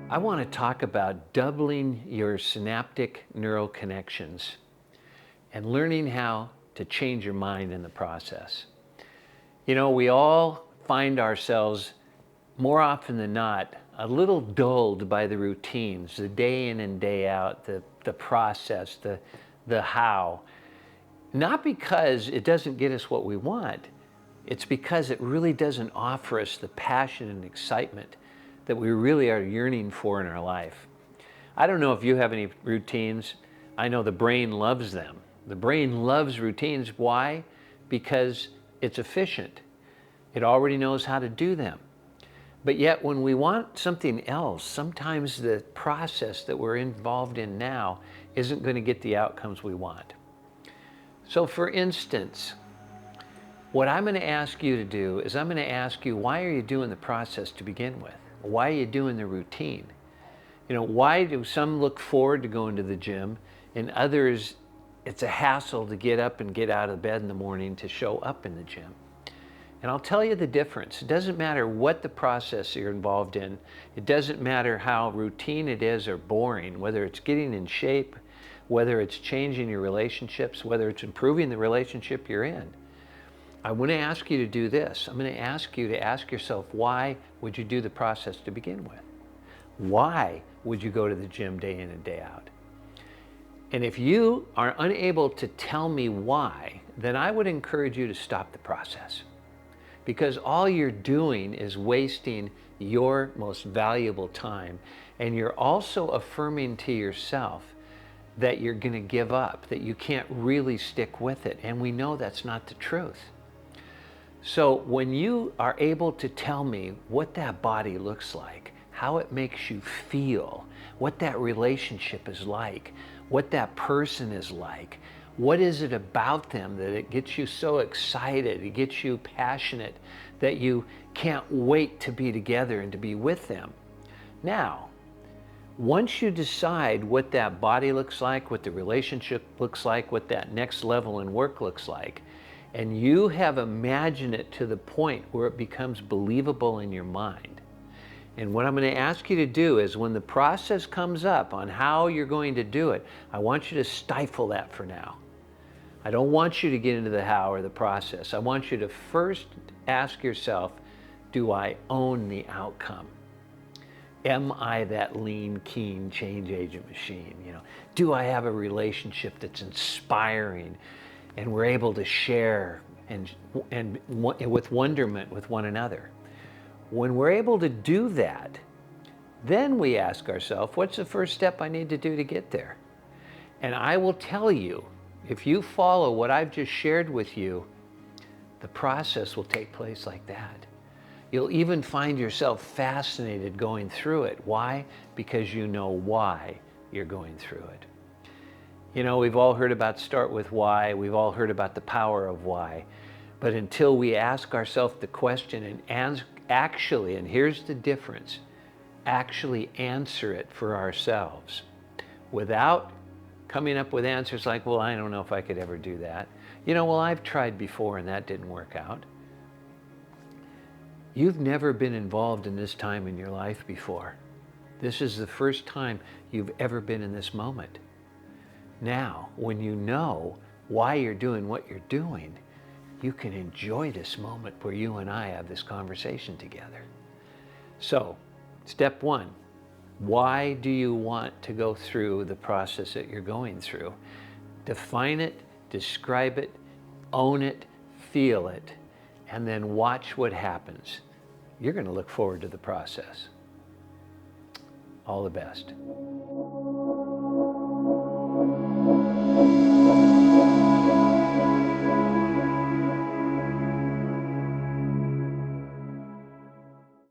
I want to talk about doubling your synaptic neural connections and learning how to change your mind in the process. You know, we all find ourselves more often than not a little dulled by the routines, the day in and day out, the process, the how. Not because it doesn't get us what we want, it's because it really doesn't offer us the passion and excitement that we really are yearning for in our life. I don't know if you have any routines. I know the brain loves them. The brain loves routines. Why? Because it's efficient. It already knows how to do them. But yet when we want something else, sometimes the process that we're involved in now isn't going to get the outcomes we want. So for instance, what I'm going to ask you to do is I'm going to ask you, why are you doing the process to begin with? Why are you doing the routine? You know, why do some look forward to going to the gym and others, it's a hassle to get up and get out of bed in the morning to show up in the gym? And I'll tell you the difference. It doesn't matter what the process you're involved in. It doesn't matter how routine it is or boring, whether it's getting in shape, whether it's changing your relationships, whether it's improving the relationship you're in. I want to ask you to do this. I'm going to ask you to ask yourself, why would you do the process to begin with? Why would you go to the gym day in and day out? And if you are unable to tell me why, then I would encourage you to stop the process. Because all you're doing is wasting your most valuable time. And you're also affirming to yourself that you're going to give up, that you can't really stick with it. And we know that's not the truth. So when you are able to tell me what that body looks like, how it makes you feel, what that relationship is like, what that person is like, what is it about them that it gets you so excited, it gets you passionate, that you can't wait to be together and to be with them. Now, once you decide what that body looks like, what the relationship looks like, what that next level in work looks like, and you have imagined it to the point where it becomes believable in your mind. And what I'm going to ask you to do is, when the process comes up on how you're going to do it, I want you to stifle that for now. I don't want you to get into the how or the process. I want you to first ask yourself, do I own the outcome? Am I that lean, keen change agent machine? You know, do I have a relationship that's inspiring and we're able to share and with wonderment with one another? When we're able to do that, then we ask ourselves, what's the first step I need to do to get there? And I will tell you, if you follow what I've just shared with you, the process will take place like that. You'll even find yourself fascinated going through it. Why? Because you know why you're going through it. You know, we've all heard about start with why. We've all heard about the power of why. But until we ask ourselves the question and actually, and here's the difference, actually answer it for ourselves without coming up with answers like, well, I don't know if I could ever do that. You know, well, I've tried before and that didn't work out. You've never been involved in this time in your life before. This is the first time you've ever been in this moment. Now, when you know why you're doing what you're doing, you can enjoy this moment where you and I have this conversation together. So, step one, why do you want to go through the process that you're going through? Define it, describe it, own it, feel it, and then watch what happens. You're going to look forward to the process. All the best.